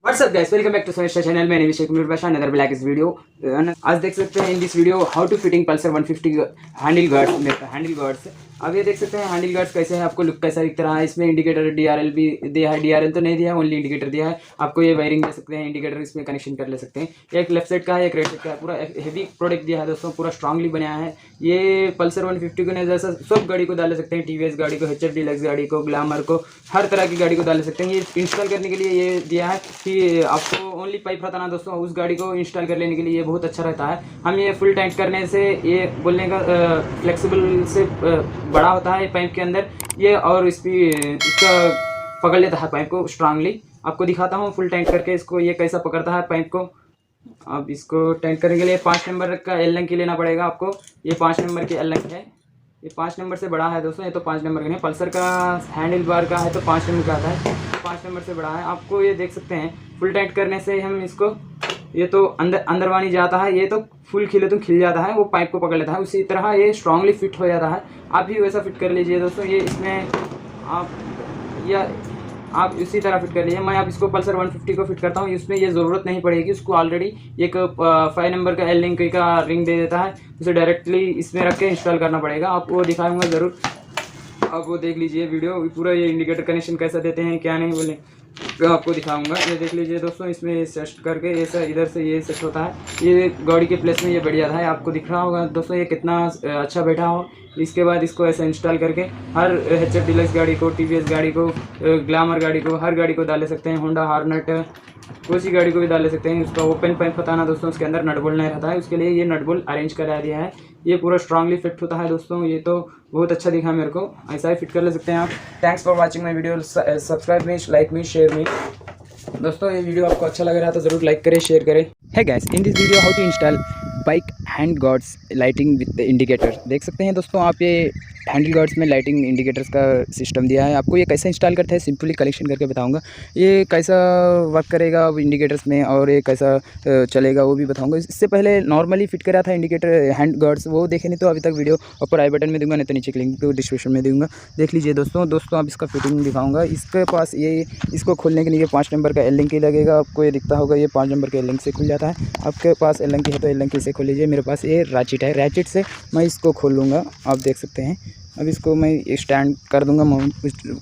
WhatsApp guys, welcome back to social channel. मैं निविश बशा नदर black इस वीडियो। आज देख सकते हैं in this video how to fitting Pulsar 150 handle guards. अब ये देख सकते हैं हैंडल गार्ड्स कैसे है, आपको लुक कैसा दिख रहा है। इसमें इंडिकेटर डीआरएल भी दिया है, डीआरएल तो नहीं दिया है, ओनली इंडिकेटर दिया है। आपको ये वायरिंग दे सकते हैं, इंडिकेटर इसमें कनेक्शन कर ले सकते हैं। एक लेफ्ट साइड का है, एक राइट साइड का है। पूरा हेवी प्रोडक्ट दिया है दोस्तों, पूरा स्ट्रांगली बनाया है। ये पल्सर 150 को नहीं, जैसा सब गाड़ी को डाल सकते हैं, टीवीएस गाड़ी को, एचएफ डिलक्स गाड़ी को, ग्लैमर को, हर तरह की गाड़ी को डाल सकते हैं। ये इंस्टॉल करने के लिए ये दिया है कि आपको ओनली पाइप रहता ना दोस्तों, उस गाड़ी को इंस्टॉल कर लेने के लिए ये बहुत अच्छा रहता है। हम ये फुल टाइट करने से ये बोलने का फ्लेक्सिबल से बड़ा होता है पाइप के अंदर ये, और इसका पकड़ लेता है पाइप को स्ट्रांगली। आपको दिखाता हूँ फुल टाइट करके इसको ये कैसा पकड़ता है पाइप को। अब इसको टाइट करने के लिए 5 नंबर का एल लंग की लेना पड़ेगा आपको। ये 5 नंबर की एल लंग है, ये 5 नंबर से बड़ा है दोस्तों। ये तो 5 नंबर का नहीं, पल्सर का हैंडल बार का है तो 5 नंबर का आता है, 5 नंबर से बड़ा है। आपको ये देख सकते हैं फुल टाइट करने से हम इसको, ये तो अंदर वानी जाता है, ये तो फुल खिले तो खिल जाता है, वो पाइप को पकड़ लेता है। उसी तरह ये स्ट्रांगली फिट हो जाता है। आप भी वैसा फिट कर लीजिए दोस्तों। ये इसमें आप इसी तरह फिट कर लीजिए। मैं आप इसको पल्सर 150 को फिट करता हूँ, इसमें ये ज़रूरत नहीं पड़ेगी। उसको ऑलरेडी एक 5 नंबर का एल लिंक का रिंग दे देता है, उसे डायरेक्टली इसमें रख के इंस्टॉल करना पड़ेगा। आपको दिखाऊंगा ज़रूर, आप वो देख लीजिए वीडियो पूरा। ये इंडिकेटर कनेक्शन कैसा देते हैं क्या नहीं बोले तो आपको दिखाऊंगा। ये देख लीजिए दोस्तों, इसमें ये सेट करके ऐसा इधर से ये सेट होता है। ये गाड़ी के प्लेस में ये बढ़िया था, आपको दिख रहा होगा दोस्तों ये कितना अच्छा बैठा हो। इसके बाद इसको ऐसा इंस्टॉल करके हर एचएफ डिलक्स गाड़ी को, टीवीएस गाड़ी को, ग्लैमर गाड़ी को, हर गाड़ी को डाल सकते हैं। होंडा हार्नेट कोई सी गाड़ी को भी डाल सकते हैं। उसका ओपन पाइप बताना दोस्तों, उसके अंदर नट बोल्ट नहीं रहता है, उसके लिए ये नट बोल्ट अरेंज करा दिया है। ये पूरा स्ट्रांगली फिट होता है दोस्तों। ये तो बहुत अच्छा दिखा मेरे को, ऐसा ही फिट कर ले सकते हैं आप। Thanks for watching my video, subscribe me, like me, share me. दोस्तों ये वीडियो आपको अच्छा लग रहा है तो ज़रूर लाइक करें, शेयर करें। है guys, in this video how to install bike hand guards lighting with indicator. देख सकते हैं दोस्तों आप, ये हैंडल गार्ड्स में लाइटिंग इंडिकेटर्स का सिस्टम दिया है। आपको ये कैसे इंस्टॉल करते हैं सिंपली कलेक्शन करके बताऊंगा। ये कैसा वर्क करेगा इंडिकेटर्स में और ये कैसा चलेगा वो भी बताऊंगा। इससे पहले नॉर्मली फिट करा था इंडिकेटर हैंड गार्ड्स, वो देखे नहीं तो अभी तक वीडियो ऊपर आई बटन में दूंगा, नहीं तो नीचे लिंक तो डिस्क्रिप्शन में दूंगा, देख लीजिए दोस्तों। आप इसका फिटिंग दिखाऊंगा। इसके पास ये इसको खोलने के लिए 5 नंबर का एल लिंक ही लगेगा। आपको ये दिखता होगा, ये 5 नंबर के एल लिंक से खुल जाता है। आपके पास एल लिंक की है तो एल लिंक से खोल लीजिए। मेरे पास ये रैचिट है, रैचिट से मैं इसको खोल लूँगा, आप देख सकते हैं। अब इसको मैं स्टैंड कर दूंगा माउंट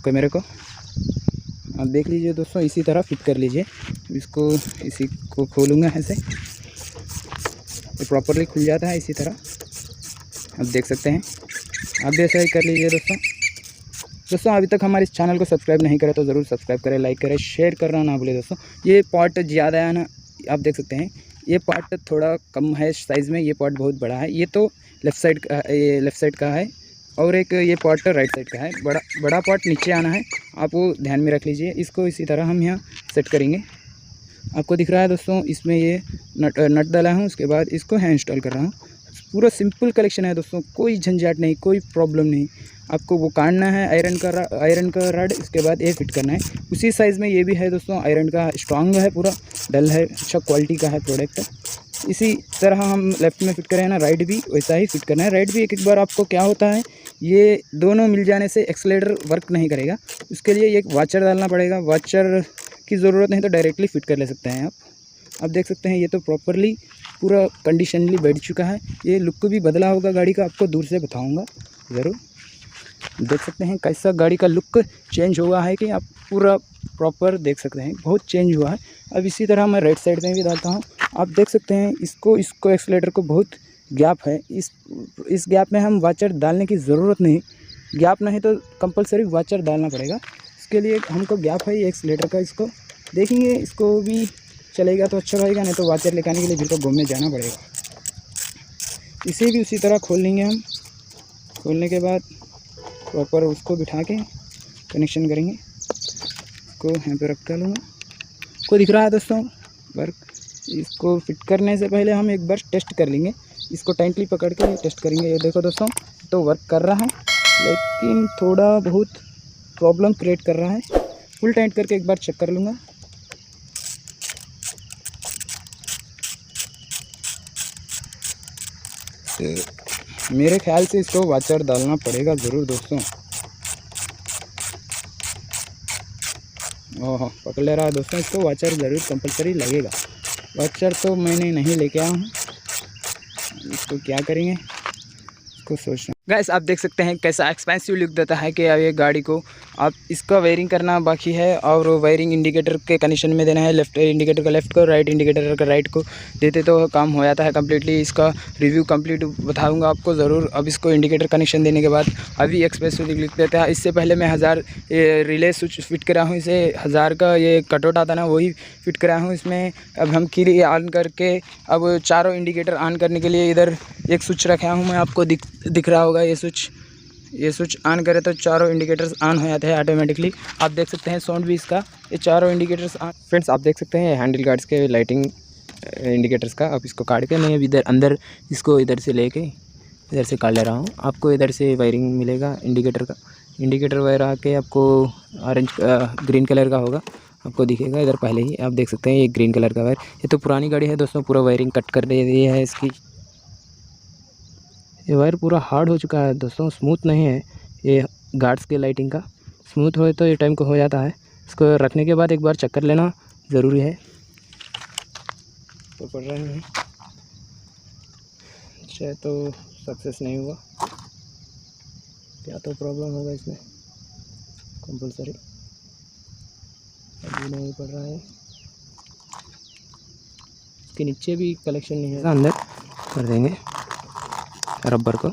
कैमरे को, आप देख लीजिए दोस्तों। इसी तरह फिट कर लीजिए इसको, इसी को खोलूँगा ऐसे, ये प्रॉपरली खुल जाता है इसी तरह, आप देख सकते हैं। आप भी ऐसा ही कर लीजिए दोस्तों। अभी तक हमारे इस चैनल को सब्सक्राइब नहीं करें तो ज़रूर सब्सक्राइब करें, लाइक करें, शेयर करना ना भूलें दोस्तों। ये पार्ट ज़्यादा है ना, आप देख सकते हैं। ये पार्ट थोड़ा कम है साइज़ में, ये पार्ट बहुत बड़ा है। ये तो लेफ़्ट साइड का है और एक ये पार्ट राइट साइड का है। बड़ा पार्ट नीचे आना है, आप वो ध्यान में रख लीजिए। इसको इसी तरह हम यहाँ सेट करेंगे। आपको दिख रहा है दोस्तों, इसमें ये नट डाला हूँ, उसके बाद इसको है इंस्टॉल कर रहा हूँ। पूरा सिंपल कलेक्शन है दोस्तों, कोई झंझट नहीं, कोई प्रॉब्लम नहीं। आपको वो काटना है आयरन का रड, इसके बाद ये फिट करना है। उसी साइज़ में ये भी है दोस्तों, आयरन का, स्ट्रांग है, पूरा डल है, अच्छा क्वालिटी का है प्रोडक्ट। इसी तरह हम लेफ़्ट में फिट करें ना, राइट भी वैसा ही फिट करना है। राइट भी एक बार आपको क्या होता है, ये दोनों मिल जाने से एक्सेलेरेटर वर्क नहीं करेगा, उसके लिए एक वाचर डालना पड़ेगा। वाचर की ज़रूरत नहीं तो डायरेक्टली फिट कर ले सकते हैं आप देख सकते हैं। ये तो प्रॉपरली पूरा कंडीशनली बैठ चुका है। ये लुक भी बदला होगा गाड़ी का, आपको दूर से बताऊँगा ज़रूर। देख सकते हैं कैसा गाड़ी का लुक चेंज हुआ है कि आप पूरा प्रॉपर देख सकते हैं, बहुत चेंज हुआ है। अब इसी तरह मैं राइट साइड में भी डालता हूँ, आप देख सकते हैं। इसको एक्सेलेरेटर को बहुत गैप है, इस गैप में हम वाचर डालने की ज़रूरत नहीं। गैप नहीं तो कंपलसरी वाचर डालना पड़ेगा, इसके लिए हमको गैप है ये एक्सेलेरेटर का। इसको देखेंगे, इसको भी चलेगा तो अच्छा रहेगा, नहीं तो वाचर लेकर आने के लिए फिर को घूमने जाना पड़ेगा। इसे भी उसी तरह खोल लेंगे हम। खोलने के बाद प्रॉपर उसको बिठा के कनेक्शन करेंगे। इसको यहाँ पे रख कर लूँगा, को दिख रहा है दोस्तों वर्क। इसको फिट करने से पहले हम एक बार टेस्ट कर लेंगे, इसको टाइटली पकड़ के टेस्ट करेंगे। ये देखो दोस्तों, तो वर्क कर रहा है, लेकिन थोड़ा बहुत प्रॉब्लम क्रिएट कर रहा है। फुल टाइट करके एक बार चेक कर लूँगा। मेरे ख्याल से इसको वाचर डालना पड़ेगा ज़रूर दोस्तों। ओह पकड़ ले रहा है दोस्तों। इसको वॉचर ज़रूर कंपलसरी लगेगा। वॉचर तो मैंने नहीं लेके आया हूँ, इसको क्या करेंगे इसको सोचना। गाइस आप देख सकते हैं कैसा एक्सपेंसिव लुक देता है कि अब ये गाड़ी को आप इसका वायरिंग करना बाकी है, और वायरिंग इंडिकेटर के कंडीशन में देना है। लेफ्ट इंडिकेटर का लेफ्ट को, राइट इंडिकेटर का राइट को देते तो काम हो जाता है कंप्लीटली। इसका रिव्यू कंप्लीट बताऊंगा आपको ज़रूर। अब इसको इंडिकेटर कनेक्शन देने के बाद अभी एक्सपेंसिव लुक देता है। इससे पहले मैं 1000 रिले स्विच फिट करा हूँ, इसे 1000 का ये कटआउट आता ना वही फिट करा हूँ इसमें। अब हम की ऑन करके अब चारों इंडिकेटर ऑन करने के लिए इधर एक स्विच रखा हूँ मैं, आपको दिख रहा होगा ये स्विच ऑन करे तो चारों इंडिकेटर्स ऑन हो जाते हैं ऑटोमेटिकली। आप देख सकते हैं साउंड भी इसका, ये चारों इंडिकेटर्स ऑन। फ्रेंड्स आप देख सकते हैं हैंडल गार्ड्स के लाइटिंग इंडिकेटर्स का। अब इसको काट के मैं इधर अंदर इसको इधर से लेके इधर से काट ले रहा हूँ। आपको इधर से वायरिंग मिलेगा इंडिकेटर का। इंडिकेटर वायर आके आपको ऑरेंज ग्रीन कलर का होगा, आपको दिखेगा इधर पहले ही। आप देख सकते हैं ये ग्रीन कलर का वायर। ये तो पुरानी गाड़ी है दोस्तों, पूरा वायरिंग कट कर दे दी है इसकी। ये वायर पूरा हार्ड हो चुका है दोस्तों, स्मूथ नहीं है। ये गार्ड्स के लाइटिंग का स्मूथ हो तो ये टाइम को हो जाता है। इसको रखने के बाद एक बार चक्कर लेना ज़रूरी है। तो पड़ रहे हैं अच्छा, तो सक्सेस नहीं हुआ, क्या तो प्रॉब्लम होगा इसमें कंपलसरी। अभी नहीं पड़ रहा है, इसके नीचे भी कलेक्शन नहीं है, अंदर कर देंगे रबर को।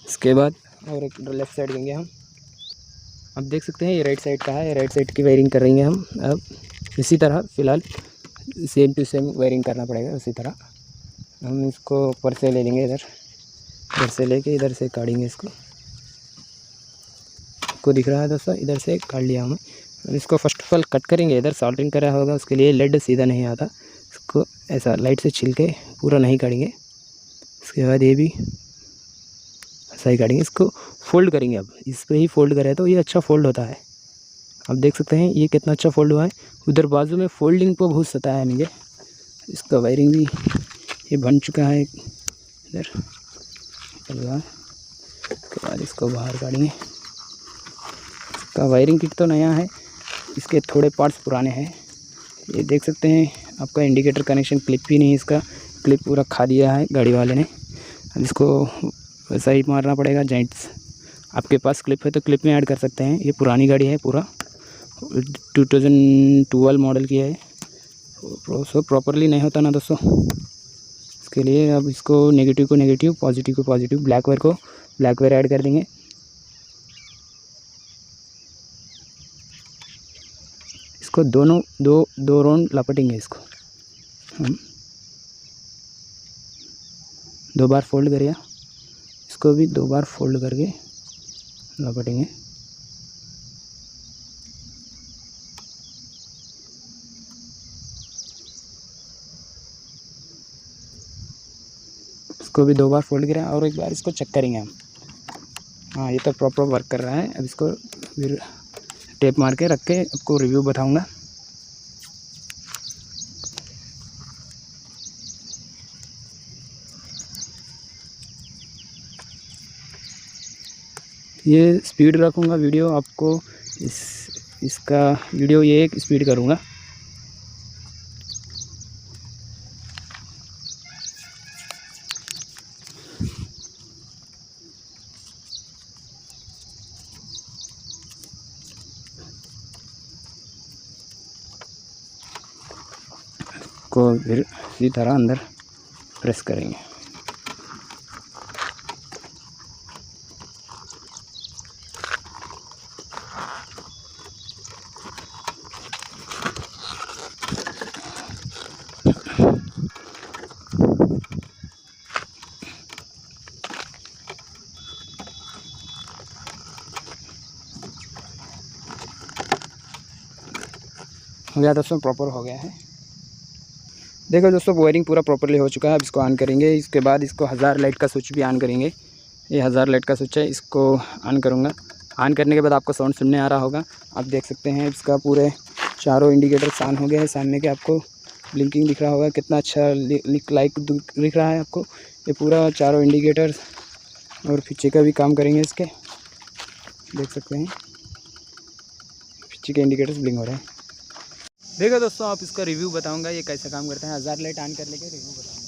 इसके बाद और एक लेफ़्ट साइड देंगे हम। अब देख सकते हैं ये राइट साइड का है, ये राइट साइड की वायरिंग कर रही हैं हम। अब इसी तरह फ़िलहाल सेम टू सेम वायरिंग करना पड़ेगा। उसी तरह हम इसको ऊपर से ले लेंगे, इधर से लेके इधर से काटेंगे इसको। आपको दिख रहा है दोस्तों, इधर से काट लिया हमें। अब इसको फर्स्ट ऑफ ऑल कट करेंगे। इधर सोल्डरिंग करा होगा, उसके लिए लेड सीधा नहीं आता, इसको ऐसा लाइट से छिल के पूरा नहीं काटेंगे। इसके बाद ये भी ऐसा ही काटेंगे। इसको फोल्ड करेंगे। अब इस पर ही फोल्ड करें तो ये अच्छा फोल्ड होता है। आप देख सकते हैं ये कितना अच्छा फोल्ड हुआ है। उधर बाजू में फोल्डिंग को बहुत सता है मुझे। इसका वायरिंग भी ये बन चुका है इधर। उसके बाद इसको बाहर काटेंगे। इसका वायरिंग किट तो नया है, इसके थोड़े पार्ट्स पुराने हैं। ये देख सकते हैं आपका इंडिकेटर कनेक्शन क्लिप भी नहीं, इसका क्लिप पूरा खा दिया है गाड़ी वाले ने। अब इसको वैसा ही मारना पड़ेगा जॉइंट्स। आपके पास क्लिप है तो क्लिप में ऐड कर सकते हैं। ये पुरानी गाड़ी है, पूरा 2012 मॉडल की है। सो प्रॉपरली नहीं होता ना दोस्तों, इसके लिए अब इसको नेगेटिव को नेगेटिव, पॉजिटिव को पॉजिटिव, ब्लैक वायर को ब्लैक वायर ऐड कर देंगे। इसको दोनों दो राउंड लपेटेंगे। इसको हम 2 बार फोल्ड करिए, इसको भी 2 बार फोल्ड करके लपेटेंगे। इसको भी 2 बार फोल्ड करें और एक बार इसको चेक करेंगे हम। हाँ ये तो प्रॉपर वर्क कर रहा है। अब इसको फिर टेप मार के रख के आपको रिव्यू बताऊंगा। ये स्पीड रखूँगा वीडियो आपको, इसका वीडियो ये एक स्पीड करूँगा। को फिर इसी तरह अंदर प्रेस करेंगे। हो गया दोस्तों, प्रॉपर हो गया है। देखो दोस्तों वायरिंग पूरा प्रॉपरली हो चुका है। अब इसको ऑन करेंगे। इसके बाद इसको 1000 लाइट का स्विच भी ऑन करेंगे। ये 1000 लाइट का स्विच है, इसको ऑन करूँगा। ऑन करने के बाद आपको साउंड सुनने आ रहा होगा। आप देख सकते हैं इसका पूरे चारों इंडिकेटर ऑन हो गए हैं। सामने के आपको ब्लिंकिंग दिख रहा होगा, कितना अच्छा लाइट दिख रहा है आपको। ये पूरा चारों इंडिकेटर्स और पीछे का भी काम करेंगे इसके। देख सकते हैं पीछे के इंडिकेटर्स ब्लिंक हो रहे हैं। देखो दोस्तों, आप इसका रिव्यू बताऊंगा ये कैसा काम करता है। 1000 लाइट ऑन कर लेके रिव्यू बताऊंगा।